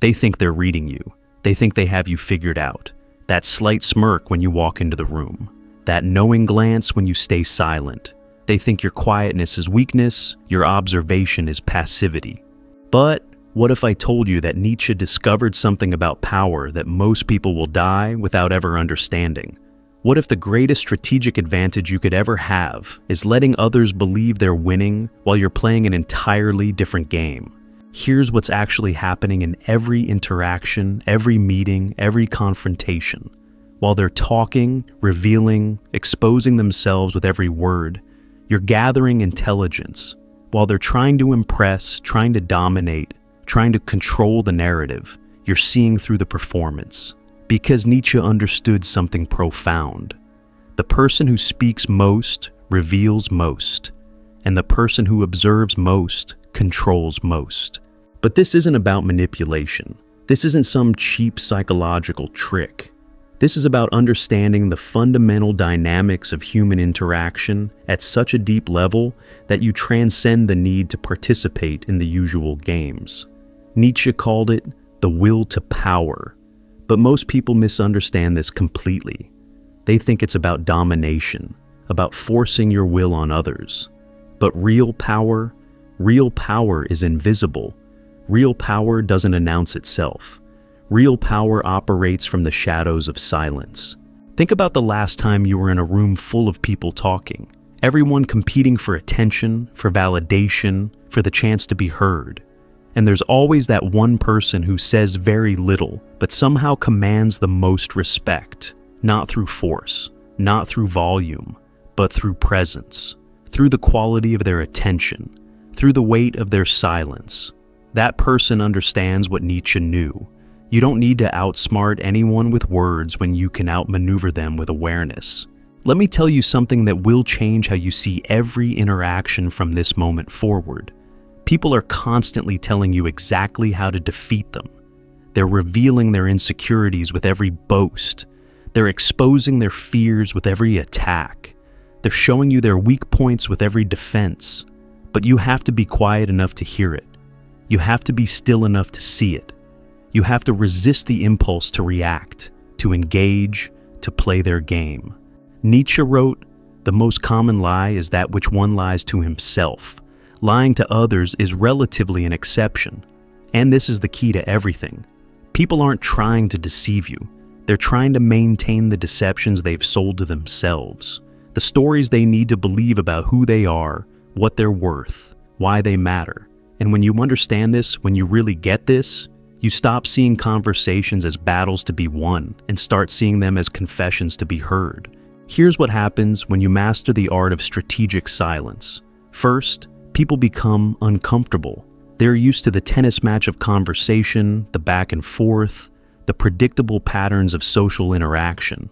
They think they're reading you. They think they have you figured out. That slight smirk when you walk into the room. That knowing glance when you stay silent. They think your quietness is weakness, your observation is passivity. But what if I told you that Nietzsche discovered something about power that most people will die without ever understanding? What if the greatest strategic advantage you could ever have is letting others believe they're winning while you're playing an entirely different game? Here's what's actually happening in every interaction, every meeting, every confrontation. While they're talking, revealing, exposing themselves with every word, you're gathering intelligence. While they're trying to impress, trying to dominate, trying to control the narrative, you're seeing through the performance. Because Nietzsche understood something profound. The person who speaks most reveals most, and the person who observes most controls most. But this isn't about manipulation. This isn't some cheap psychological trick. This is about understanding the fundamental dynamics of human interaction at such a deep level that you transcend the need to participate in the usual games. Nietzsche called it the will to power. But most people misunderstand this completely. They think it's about domination, about forcing your will on others. But real power is invisible. Real power doesn't announce itself. Real power operates from the shadows of silence. Think about the last time you were in a room full of people talking, everyone competing for attention, for validation, for the chance to be heard. And there's always that one person who says very little, but somehow commands the most respect, not through force, not through volume, but through presence, through the quality of their attention, through the weight of their silence. That person understands what Nietzsche knew. You don't need to outsmart anyone with words when you can outmaneuver them with awareness. Let me tell you something that will change how you see every interaction from this moment forward. People are constantly telling you exactly how to defeat them. They're revealing their insecurities with every boast. They're exposing their fears with every attack. They're showing you their weak points with every defense. But you have to be quiet enough to hear it. You have to be still enough to see it. You have to resist the impulse to react, to engage, to play their game. Nietzsche wrote, "The most common lie is that which one lies to himself. Lying to others is relatively an exception. And this is the key to everything. People aren't trying to deceive you. They're trying to maintain the deceptions they've sold to themselves. The stories they need to believe about who they are, what they're worth, why they matter. And when you understand this, when you really get this, you stop seeing conversations as battles to be won and start seeing them as confessions to be heard. Here's what happens when you master the art of strategic silence. First, people become uncomfortable. They're used to the tennis match of conversation, the back and forth, the predictable patterns of social interaction.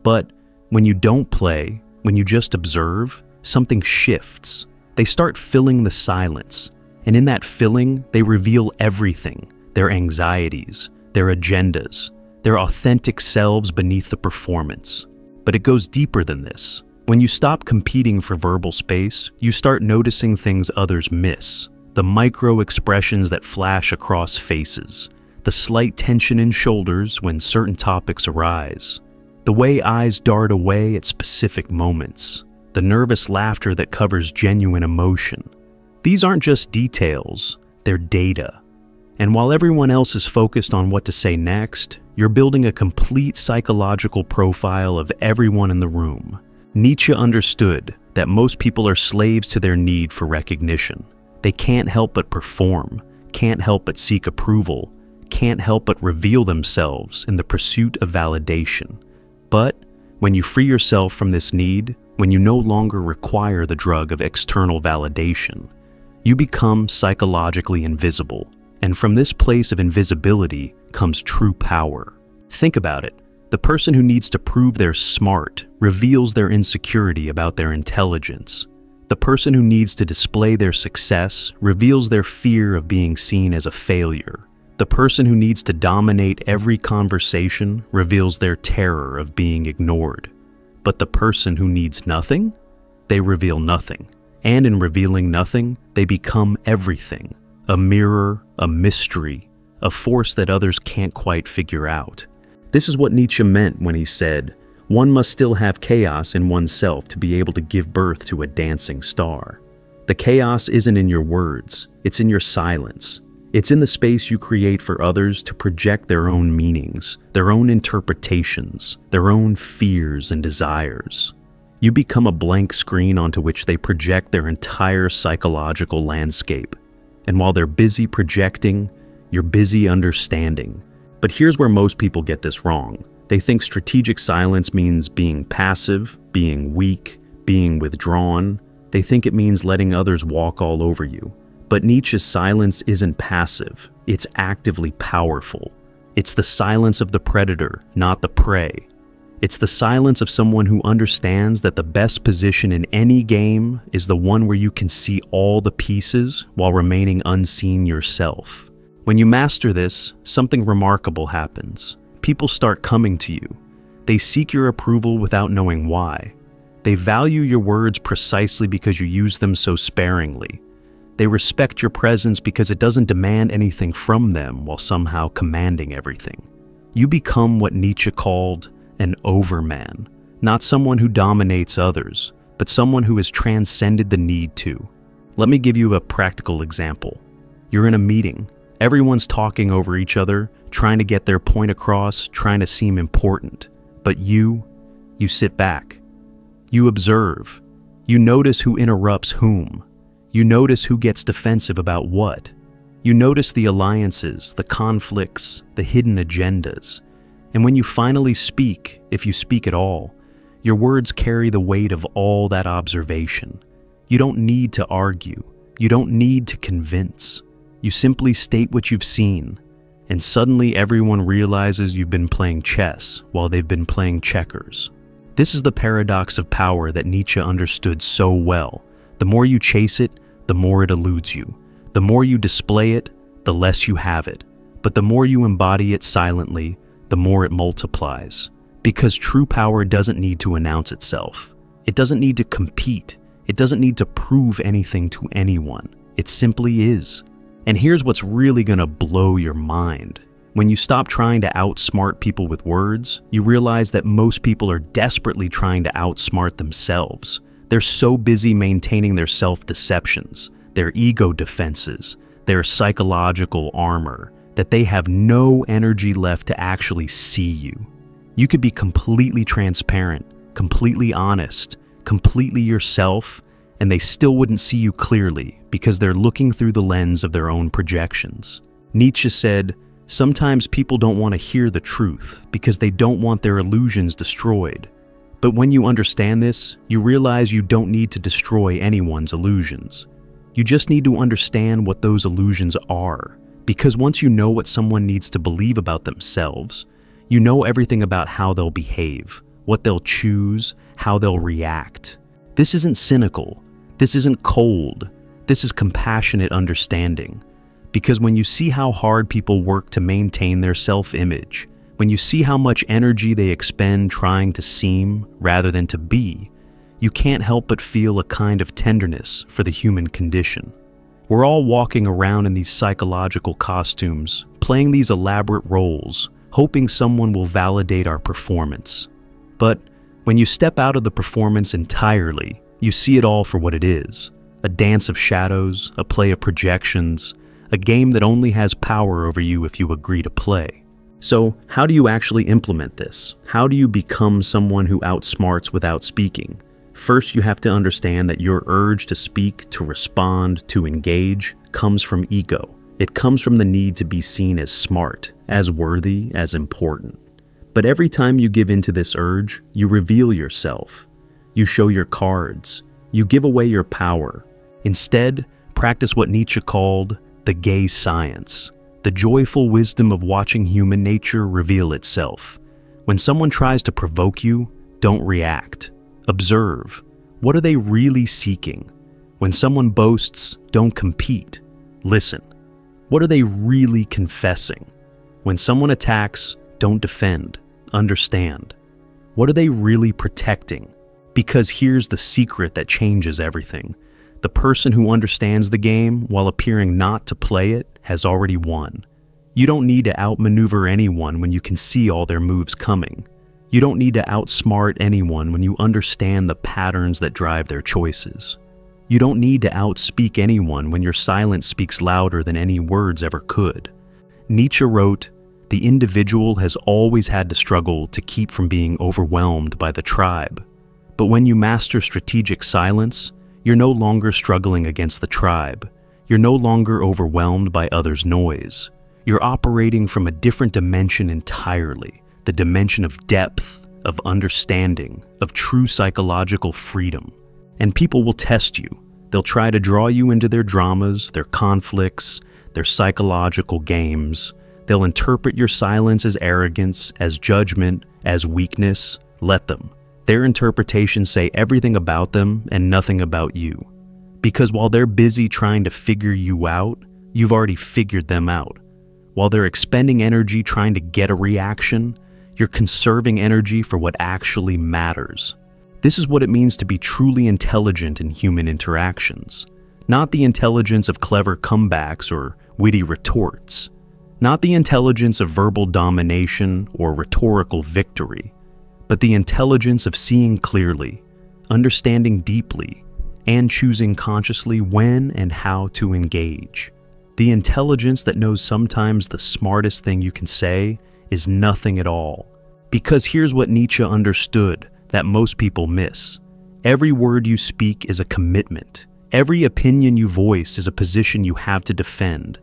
But when you don't play, when you just observe, something shifts. They start filling the silence. And in that filling, they reveal everything, their anxieties, their agendas, their authentic selves beneath the performance. But it goes deeper than this. When you stop competing for verbal space, you start noticing things others miss. The micro expressions that flash across faces, the slight tension in shoulders when certain topics arise, the way eyes dart away at specific moments, the nervous laughter that covers genuine emotion. These aren't just details, they're data. And while everyone else is focused on what to say next, you're building a complete psychological profile of everyone in the room. Nietzsche understood that most people are slaves to their need for recognition. They can't help but perform, can't help but seek approval, can't help but reveal themselves in the pursuit of validation. But when you free yourself from this need, when you no longer require the drug of external validation, you become psychologically invisible. And from this place of invisibility comes true power. Think about it. The person who needs to prove they're smart reveals their insecurity about their intelligence. The person who needs to display their success reveals their fear of being seen as a failure. The person who needs to dominate every conversation reveals their terror of being ignored. But the person who needs nothing, they reveal nothing. And in revealing nothing, they become everything. A mirror, a mystery, a force that others can't quite figure out. This is what Nietzsche meant when he said, "One must still have chaos in oneself to be able to give birth to a dancing star." The chaos isn't in your words, it's in your silence. It's in the space you create for others to project their own meanings, their own interpretations, their own fears and desires. You become a blank screen onto which they project their entire psychological landscape. And while they're busy projecting, you're busy understanding. But here's where most people get this wrong. They think strategic silence means being passive, being weak, being withdrawn. They think it means letting others walk all over you. But Nietzsche's silence isn't passive, it's actively powerful. It's the silence of the predator, not the prey. It's the silence of someone who understands that the best position in any game is the one where you can see all the pieces while remaining unseen yourself. When you master this, something remarkable happens. People start coming to you. They seek your approval without knowing why. They value your words precisely because you use them so sparingly. They respect your presence because it doesn't demand anything from them while somehow commanding everything. You become what Nietzsche called an overman, not someone who dominates others, but someone who has transcended the need to. Let me give you a practical example. You're in a meeting. Everyone's talking over each other, trying to get their point across, trying to seem important. But you sit back. You observe. You notice who interrupts whom. You notice who gets defensive about what. You notice the alliances, the conflicts, the hidden agendas. And when you finally speak, if you speak at all, your words carry the weight of all that observation. You don't need to argue. You don't need to convince. You simply state what you've seen. And suddenly everyone realizes you've been playing chess while they've been playing checkers. This is the paradox of power that Nietzsche understood so well. The more you chase it, the more it eludes you. The more you display it, the less you have it. But the more you embody it silently, the more it multiplies. Because true power doesn't need to announce itself. It doesn't need to compete. It doesn't need to prove anything to anyone. It simply is. And here's what's really gonna blow your mind. When you stop trying to outsmart people with words, you realize that most people are desperately trying to outsmart themselves. They're so busy maintaining their self-deceptions, their ego defenses, their psychological armor, that they have no energy left to actually see you. You could be completely transparent, completely honest, completely yourself, and they still wouldn't see you clearly because they're looking through the lens of their own projections. Nietzsche said, "Sometimes people don't want to hear the truth because they don't want their illusions destroyed. But when you understand this, you realize you don't need to destroy anyone's illusions. You just need to understand what those illusions are, because once you know what someone needs to believe about themselves, you know everything about how they'll behave, what they'll choose, how they'll react. This isn't cynical. This isn't cold. This is compassionate understanding. Because when you see how hard people work to maintain their self-image, when you see how much energy they expend trying to seem rather than to be, you can't help but feel a kind of tenderness for the human condition. We're all walking around in these psychological costumes, playing these elaborate roles, hoping someone will validate our performance. But when you step out of the performance entirely, you see it all for what it is: a dance of shadows, a play of projections, a game that only has power over you if you agree to play. So, how do you actually implement this? How do you become someone who outsmarts without speaking? First, you have to understand that your urge to speak, to respond, to engage comes from ego. It comes from the need to be seen as smart, as worthy, as important. But every time you give in to this urge, you reveal yourself. You show your cards. You give away your power. Instead, practice what Nietzsche called the gay science, the joyful wisdom of watching human nature reveal itself. When someone tries to provoke you, don't react. Observe. What are they really seeking? When someone boasts, don't compete. Listen. What are they really confessing? When someone attacks, don't defend. Understand. What are they really protecting? Because here's the secret that changes everything. The person who understands the game while appearing not to play it has already won. You don't need to outmaneuver anyone when you can see all their moves coming. You don't need to outsmart anyone when you understand the patterns that drive their choices. You don't need to outspeak anyone when your silence speaks louder than any words ever could. Nietzsche wrote, "The individual has always had to struggle to keep from being overwhelmed by the tribe. But when you master strategic silence, you're no longer struggling against the tribe. You're no longer overwhelmed by others' noise. You're operating from a different dimension entirely, the dimension of depth, of understanding, of true psychological freedom. And people will test you. They'll try to draw you into their dramas, their conflicts, their psychological games. They'll interpret your silence as arrogance, as judgment, as weakness. Let them. Their interpretations say everything about them and nothing about you. Because while they're busy trying to figure you out, you've already figured them out. While they're expending energy trying to get a reaction, you're conserving energy for what actually matters. This is what it means to be truly intelligent in human interactions. Not the intelligence of clever comebacks or witty retorts. Not the intelligence of verbal domination or rhetorical victory, but the intelligence of seeing clearly, understanding deeply, and choosing consciously when and how to engage. The intelligence that knows sometimes the smartest thing you can say is nothing at all. Because here's what Nietzsche understood that most people miss. Every word you speak is a commitment. Every opinion you voice is a position you have to defend.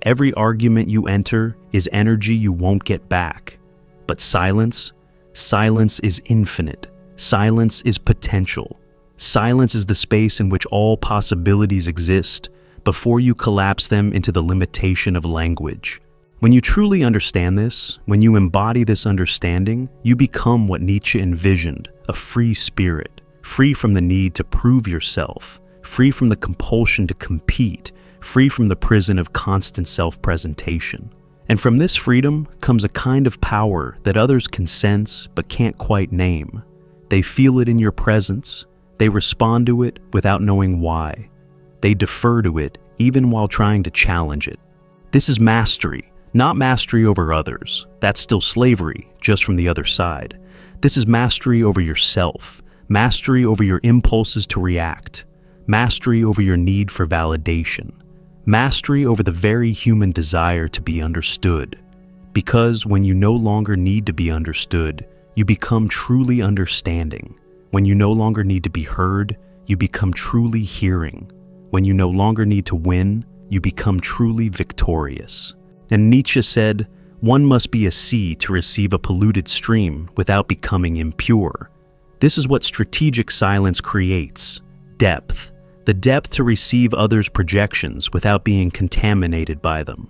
Every argument you enter is energy you won't get back. But silence is infinite. Silence is potential. Silence is the space in which all possibilities exist before you collapse them into the limitation of language. When you truly understand this, when you embody this understanding, you become what Nietzsche envisioned, a free spirit, free from the need to prove yourself, free from the compulsion to compete, free from the prison of constant self-presentation. And from this freedom comes a kind of power that others can sense but can't quite name. They feel it in your presence. They respond to it without knowing why. They defer to it even while trying to challenge it. This is mastery, not mastery over others. That's still slavery, just from the other side. This is mastery over yourself, mastery over your impulses to react, mastery over your need for validation, mastery over the very human desire to be understood. Because when you no longer need to be understood, you become truly understanding. When you no longer need to be heard, you become truly hearing. When you no longer need to win, you become truly victorious. And Nietzsche said, "One must be a sea to receive a polluted stream without becoming impure." This is what strategic silence creates: depth. The depth to receive others' projections without being contaminated by them.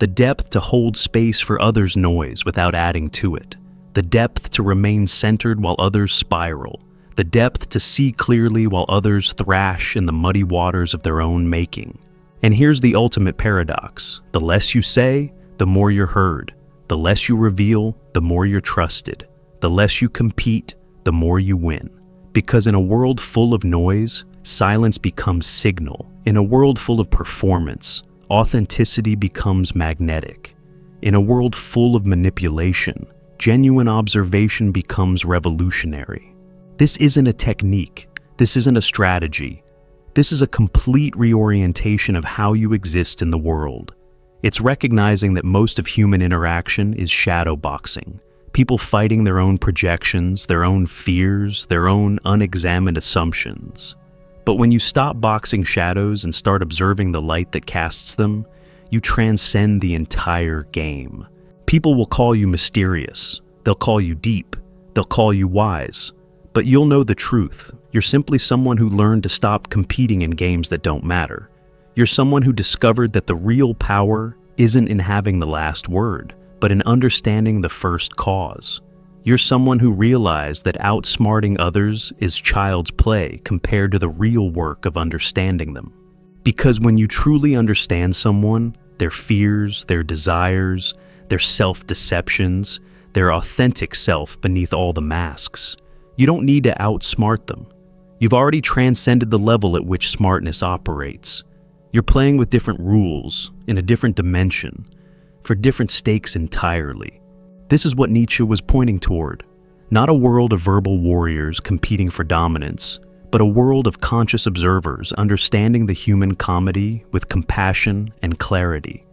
The depth to hold space for others' noise without adding to it. The depth to remain centered while others spiral. The depth to see clearly while others thrash in the muddy waters of their own making. And here's the ultimate paradox. The less you say, the more you're heard. The less you reveal, the more you're trusted. The less you compete, the more you win. Because in a world full of noise, silence becomes signal. In a world full of performance, authenticity becomes magnetic. In a world full of manipulation, genuine observation becomes revolutionary. This isn't a technique. This isn't a strategy. This is a complete reorientation of how you exist in the world. It's recognizing that most of human interaction is shadow boxing. People fighting their own projections, their own fears, their own unexamined assumptions. But when you stop boxing shadows and start observing the light that casts them, you transcend the entire game. People will call you mysterious. They'll call you deep. They'll call you wise. But you'll know the truth. You're simply someone who learned to stop competing in games that don't matter. You're someone who discovered that the real power isn't in having the last word, but in understanding the first cause. You're someone who realized that outsmarting others is child's play compared to the real work of understanding them. Because when you truly understand someone, their fears, their desires, their self-deceptions, their authentic self beneath all the masks, you don't need to outsmart them. You've already transcended the level at which smartness operates. You're playing with different rules, in a different dimension. for different stakes entirely. This is what Nietzsche was pointing toward. Not a world of verbal warriors competing for dominance, but a world of conscious observers understanding the human comedy with compassion and clarity.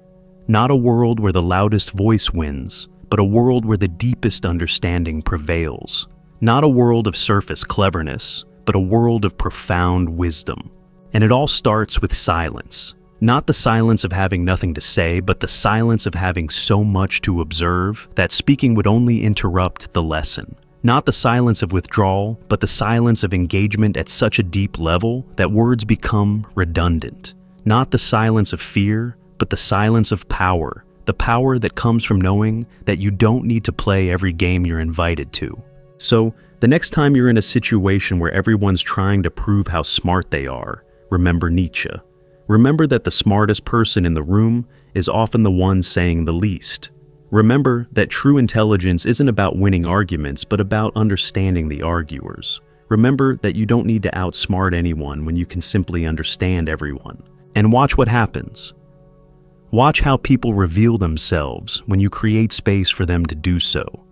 Not a world where the loudest voice wins, but a world where the deepest understanding prevails. Not a world of surface cleverness, but a world of profound wisdom. And it all starts with silence. Not the silence of having nothing to say, but the silence of having so much to observe that speaking would only interrupt the lesson. Not the silence of withdrawal, but the silence of engagement at such a deep level that words become redundant. Not the silence of fear, but the silence of power, the power that comes from knowing that you don't need to play every game you're invited to. So, the next time you're in a situation where everyone's trying to prove how smart they are, remember Nietzsche. Remember that the smartest person in the room is often the one saying the least. Remember that true intelligence isn't about winning arguments, but about understanding the arguers. Remember that you don't need to outsmart anyone when you can simply understand everyone. And watch what happens. Watch how people reveal themselves when you create space for them to do so.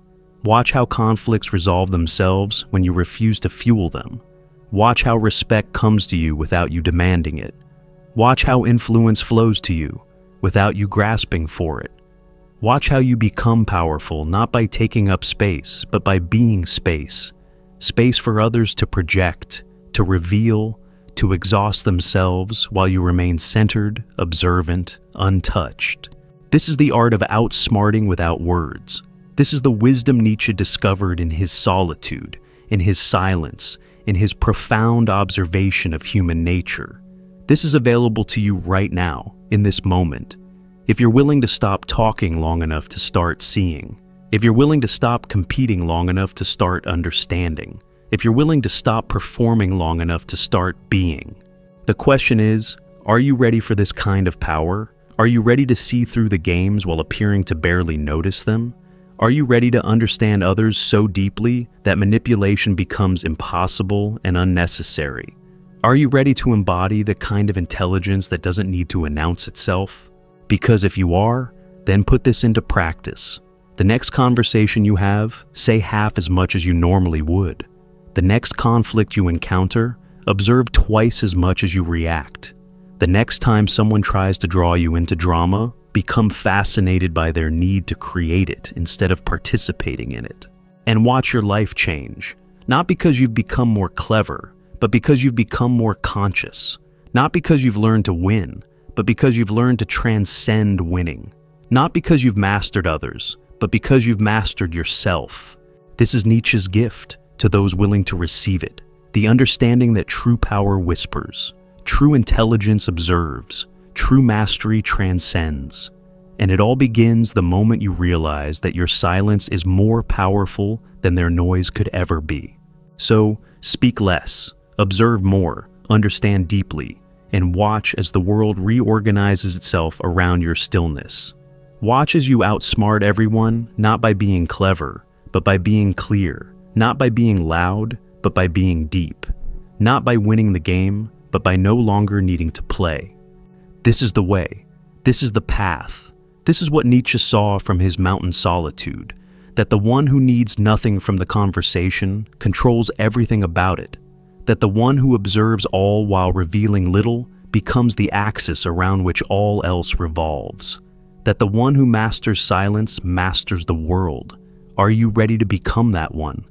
Watch how conflicts resolve themselves when you refuse to fuel them. Watch how respect comes to you without you demanding it. Watch how influence flows to you without you grasping for it. Watch how you become powerful not by taking up space, but by being space. Space for others to project, to reveal, to exhaust themselves while you remain centered, observant, untouched. This is the art of outsmarting without words. This is the wisdom Nietzsche discovered in his solitude, in his silence, in his profound observation of human nature. This is available to you right now, in this moment. If you're willing to stop talking long enough to start seeing, if you're willing to stop competing long enough to start understanding, if you're willing to stop performing long enough to start being. The question is, are you ready for this kind of power? Are you ready to see through the games while appearing to barely notice them? Are you ready to understand others so deeply that manipulation becomes impossible and unnecessary? Are you ready to embody the kind of intelligence that doesn't need to announce itself? Because if you are, then put this into practice. The next conversation you have, say half as much as you normally would. The next conflict you encounter, observe twice as much as you react. The next time someone tries to draw you into drama, become fascinated by their need to create it instead of participating in it. And watch your life change, not because you've become more clever, but because you've become more conscious. Not because you've learned to win, but because you've learned to transcend winning. Not because you've mastered others, but because you've mastered yourself. This is Nietzsche's gift to those willing to receive it, the understanding that true power whispers, true intelligence observes, true mastery transcends. And it all begins the moment you realize that your silence is more powerful than their noise could ever be. So, speak less, observe more, understand deeply, and watch as the world reorganizes itself around your stillness. Watch as you outsmart everyone, not by being clever, but by being clear, not by being loud, but by being deep, not by winning the game, but by no longer needing to play. This is the way. This is the path. This is what Nietzsche saw from his mountain solitude, that the one who needs nothing from the conversation controls everything about it, that the one who observes all while revealing little becomes the axis around which all else revolves, that the one who masters silence masters the world. Are you ready to become that one?